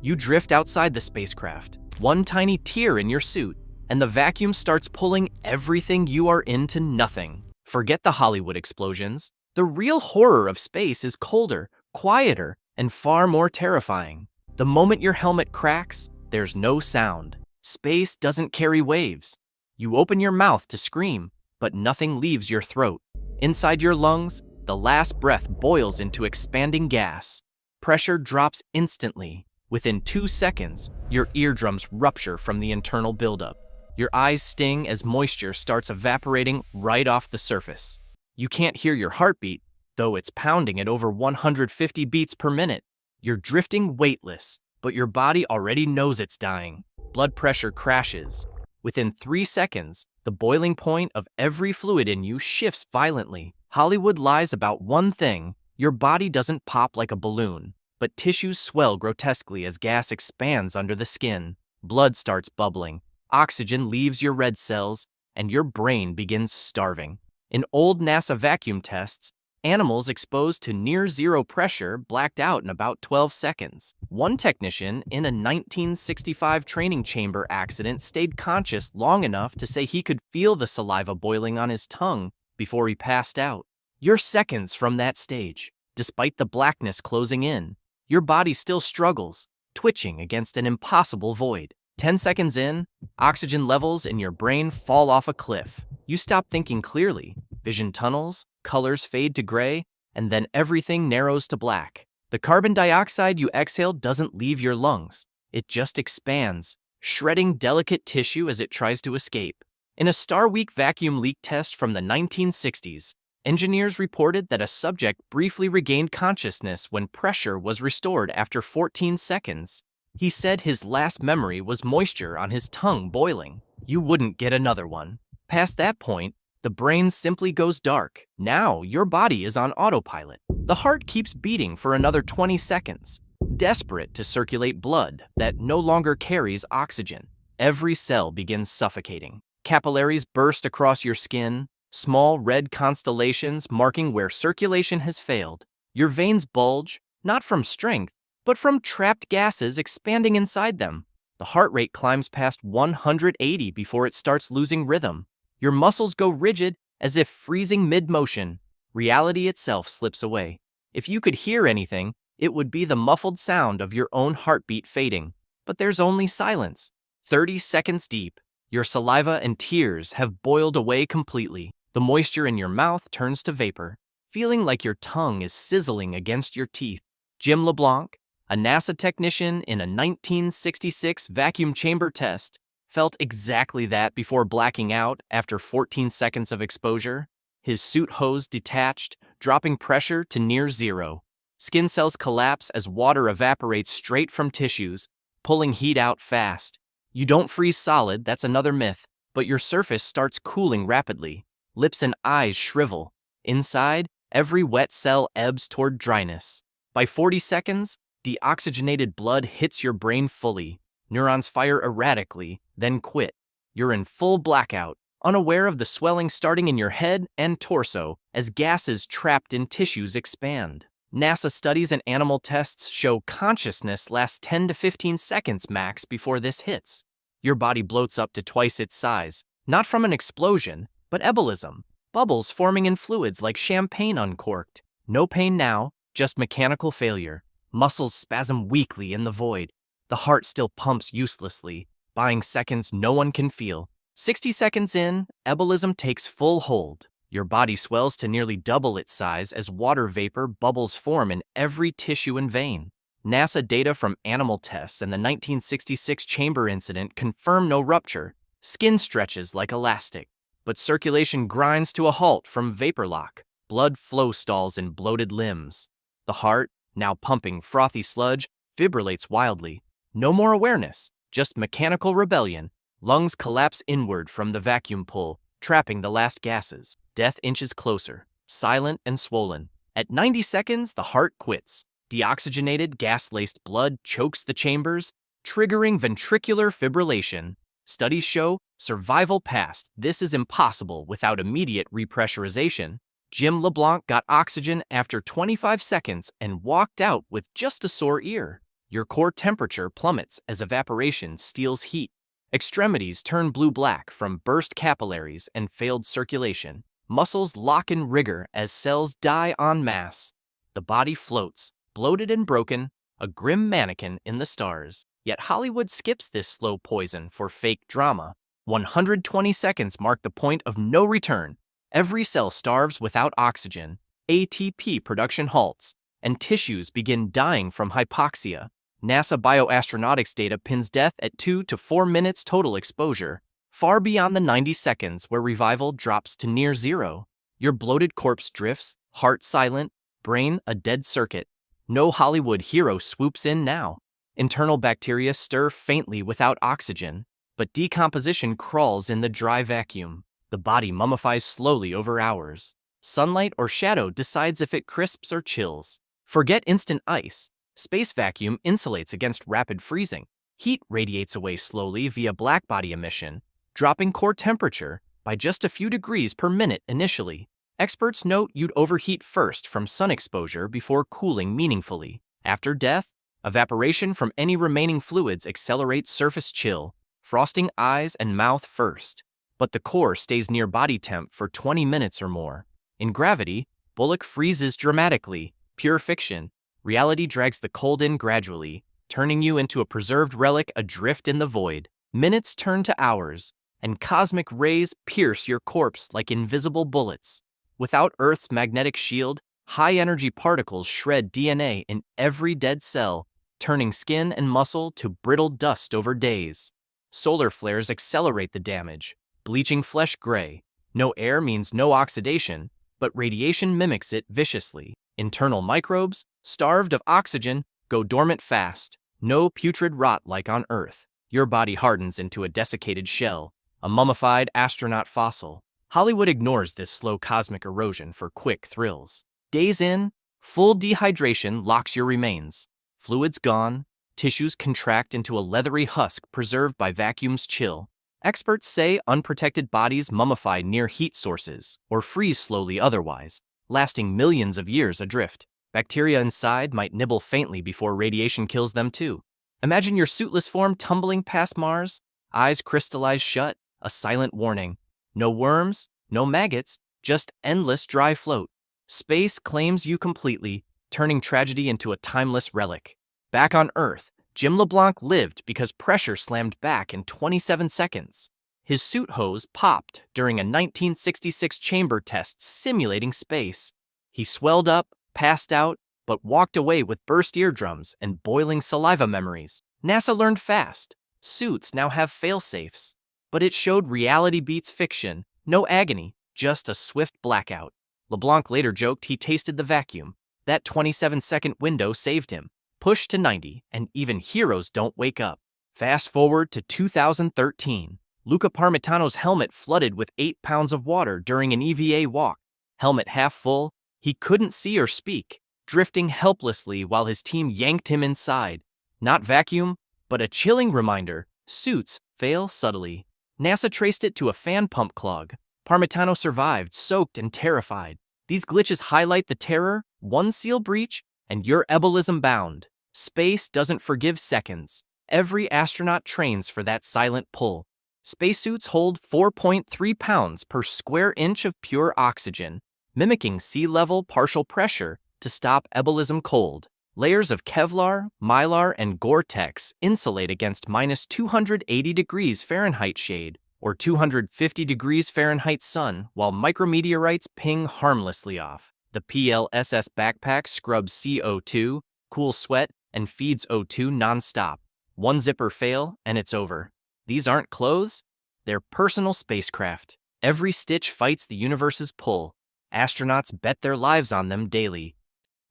You drift outside the spacecraft, one tiny tear in your suit, and the vacuum starts pulling everything you are into nothing. Forget the Hollywood explosions. The real horror of space is colder, quieter, and far more terrifying. The moment your helmet cracks, there's no sound. Space doesn't carry waves. You open your mouth to scream, but nothing leaves your throat. Inside your lungs, the last breath boils into expanding gas. Pressure drops instantly. Within 2 seconds, your eardrums rupture from the internal buildup. Your eyes sting as moisture starts evaporating right off the surface. You can't hear your heartbeat, though it's pounding at over 150 beats per minute. You're drifting weightless, but your body already knows it's dying. Blood pressure crashes. Within 3 seconds, the boiling point of every fluid in you shifts violently. Hollywood lies about one thing: your body doesn't pop like a balloon, but tissues swell grotesquely as gas expands under the skin. Blood starts bubbling, oxygen leaves your red cells, and your brain begins starving. In old NASA vacuum tests, animals exposed to near-zero pressure blacked out in about 12 seconds. One technician in a 1965 training chamber accident stayed conscious long enough to say he could feel the saliva boiling on his tongue before he passed out. You're seconds from that stage. Despite the blackness closing in, your body still struggles, twitching against an impossible void. 10 seconds in, oxygen levels in your brain fall off a cliff. You stop thinking clearly. Vision tunnels, colors fade to gray, and then everything narrows to black. The carbon dioxide you exhale doesn't leave your lungs. It just expands, shredding delicate tissue as it tries to escape. In a Star Week vacuum leak test from the 1960s, engineers reported that a subject briefly regained consciousness when pressure was restored after 14 seconds. He said his last memory was moisture on his tongue boiling. You wouldn't get another one. Past that point, the brain simply goes dark. Now your body is on autopilot. The heart keeps beating for another 20 seconds, desperate to circulate blood that no longer carries oxygen. Every cell begins suffocating. Capillaries burst across your skin, small red constellations marking where circulation has failed. Your veins bulge, not from strength, but from trapped gases expanding inside them. The heart rate climbs past 180 before it starts losing rhythm. Your muscles go rigid as if freezing mid-motion. Reality itself slips away. If you could hear anything, it would be the muffled sound of your own heartbeat fading. But there's only silence. 30 seconds deep, your saliva and tears have boiled away completely. The moisture in your mouth turns to vapor, feeling like your tongue is sizzling against your teeth. Jim LeBlanc, a NASA technician in a 1966 vacuum chamber test, felt exactly that before blacking out after 14 seconds of exposure. His suit hose detached, dropping pressure to near zero. Skin cells collapse as water evaporates straight from tissues, pulling heat out fast. You don't freeze solid, that's another myth, but your surface starts cooling rapidly. Lips and eyes shrivel. Inside, every wet cell ebbs toward dryness. By 40 seconds, deoxygenated blood hits your brain fully. Neurons fire erratically, then quit. You're in full blackout, unaware of the swelling starting in your head and torso as gases trapped in tissues expand. NASA studies and animal tests show consciousness lasts 10 to 15 seconds max before this hits. Your body bloats up to twice its size, not from an explosion, but embolism, bubbles forming in fluids like champagne uncorked. No pain now, just mechanical failure. Muscles spasm weakly in the void. The heart still pumps uselessly, buying seconds no one can feel. 60 seconds in, embolism takes full hold. Your body swells to nearly double its size as water vapor bubbles form in every tissue and vein. NASA data from animal tests and the 1966 chamber incident confirm no rupture. Skin stretches like elastic, but circulation grinds to a halt from vapor lock. Blood flow stalls in bloated limbs. The heart, now pumping frothy sludge, fibrillates wildly. No more awareness, just mechanical rebellion. Lungs collapse inward from the vacuum pull, trapping the last gases. Death inches closer, silent and swollen. At 90 seconds, the heart quits. Deoxygenated, gas-laced blood chokes the chambers, triggering ventricular fibrillation. Studies show survival past. This is impossible without immediate repressurization. Jim LeBlanc got oxygen after 25 seconds and walked out with just a sore ear. Your core temperature plummets as evaporation steals heat. Extremities turn blue-black from burst capillaries and failed circulation. Muscles lock in rigor as cells die en masse. The body floats, bloated and broken, a grim mannequin in the stars. Yet Hollywood skips this slow poison for fake drama. 120 seconds mark the point of no return. Every cell starves without oxygen. ATP production halts, and tissues begin dying from hypoxia. NASA bioastronautics data pins death at 2 to 4 minutes total exposure, far beyond the 90 seconds where revival drops to near zero. Your bloated corpse drifts, heart silent, brain a dead circuit. No Hollywood hero swoops in now. Internal bacteria stir faintly without oxygen, but decomposition crawls in the dry vacuum. The body mummifies slowly over hours. Sunlight or shadow decides if it crisps or chills. Forget instant ice. Space vacuum insulates against rapid freezing. Heat radiates away slowly via blackbody emission, dropping core temperature by just a few degrees per minute initially. Experts note you'd overheat first from sun exposure before cooling meaningfully. After death, evaporation from any remaining fluids accelerates surface chill, frosting eyes and mouth first. But the core stays near body temp for 20 minutes or more. In gravity, Bullock freezes dramatically, pure fiction. Reality drags the cold in gradually, turning you into a preserved relic adrift in the void. Minutes turn to hours, and cosmic rays pierce your corpse like invisible bullets. Without Earth's magnetic shield, high-energy particles shred DNA in every dead cell, turning skin and muscle to brittle dust over days. Solar flares accelerate the damage, bleaching flesh gray. No air means no oxidation, but radiation mimics it viciously. Internal microbes, starved of oxygen, go dormant fast. No putrid rot like on Earth. Your body hardens into a desiccated shell, a mummified astronaut fossil. Hollywood ignores this slow cosmic erosion for quick thrills. Days in, full dehydration locks your remains. Fluids gone, tissues contract into a leathery husk preserved by vacuum's chill. Experts say unprotected bodies mummify near heat sources or freeze slowly otherwise, lasting millions of years adrift. Bacteria inside might nibble faintly before radiation kills them too. Imagine your suitless form tumbling past Mars, eyes crystallized shut, a silent warning. No worms, no maggots, just endless dry float. Space claims you completely, turning tragedy into a timeless relic. Back on Earth, Jim LeBlanc lived because pressure slammed back in 27 seconds. His suit hose popped during a 1966 chamber test simulating space. He swelled up, passed out, but walked away with burst eardrums and boiling saliva memories. NASA learned fast. Suits now have fail-safes. But it showed reality beats fiction. No agony, just a swift blackout. LeBlanc later joked he tasted the vacuum. That 27-second window saved him. Push to 90, and even heroes don't wake up. Fast forward to 2013. Luca Parmitano's helmet flooded with 8 pounds of water during an EVA walk. Helmet half full, he couldn't see or speak, drifting helplessly while his team yanked him inside. Not vacuum, but a chilling reminder, suits fail subtly. NASA traced it to a fan pump clog. Parmitano survived, soaked and terrified. These glitches highlight the terror, one seal breach, and you're embolism bound. Space doesn't forgive seconds. Every astronaut trains for that silent pull. Spacesuits hold 4.3 pounds per square inch of pure oxygen, mimicking sea-level partial pressure to stop embolism cold. Layers of Kevlar, Mylar, and Gore-Tex insulate against minus 280 degrees Fahrenheit shade or 250 degrees Fahrenheit sun, while micrometeorites ping harmlessly off. The PLSS backpack scrubs CO2, cools sweat, and feeds O2 non-stop. One zipper fail, and it's over. These aren't clothes, they're personal spacecraft. Every stitch fights the universe's pull. Astronauts bet their lives on them daily.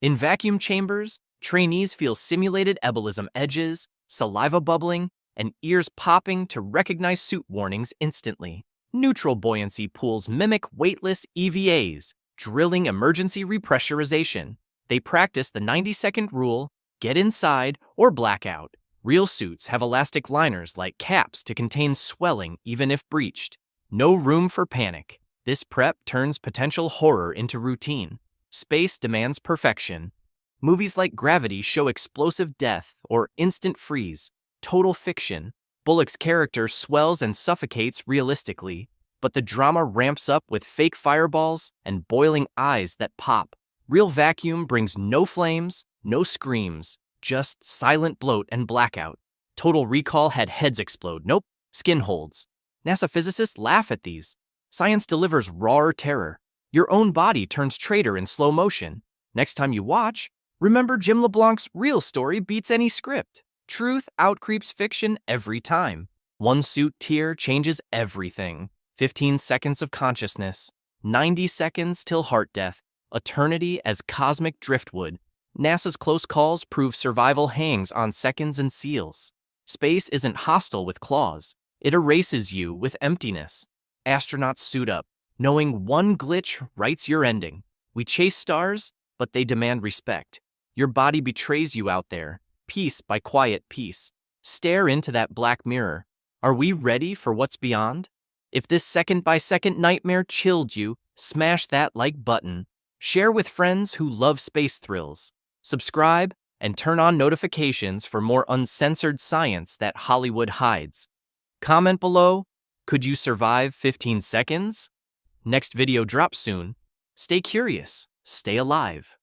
In vacuum chambers, trainees feel simulated embolism edges, saliva bubbling, and ears popping to recognize suit warnings instantly. Neutral buoyancy pools mimic weightless EVAs, drilling emergency repressurization. They practice the 90-second rule, get inside, or blackout. Real suits have elastic liners like caps to contain swelling even if breached. No room for panic. This prep turns potential horror into routine. Space demands perfection. Movies like Gravity show explosive death or instant freeze, total fiction. Bullock's character swells and suffocates realistically, but the drama ramps up with fake fireballs and boiling eyes that pop. Real Vacuum brings no flames, no screams, just silent bloat and blackout. Total Recall had heads explode, nope, skin holds. NASA physicists laugh at these. Science delivers raw terror. Your own body turns traitor in slow motion. Next time you watch, remember Jim LeBlanc's real story beats any script. Truth outcreeps fiction every time. One suit tear changes everything. 15 seconds of consciousness. 90 seconds till heart death. Eternity as cosmic driftwood. NASA's close calls prove survival hangs on seconds and seals. Space isn't hostile with claws. It erases you with emptiness. Astronauts suit up, knowing one glitch writes your ending. We chase stars, but they demand respect. Your body betrays you out there, piece by quiet piece. Stare into that black mirror. Are we ready for what's beyond? If this second-by-second nightmare chilled you, smash that like button. Share with friends who love space thrills. Subscribe and turn on notifications for more uncensored science that Hollywood hides. Comment below, could you survive 15 seconds? Next video drops soon. Stay curious, stay alive.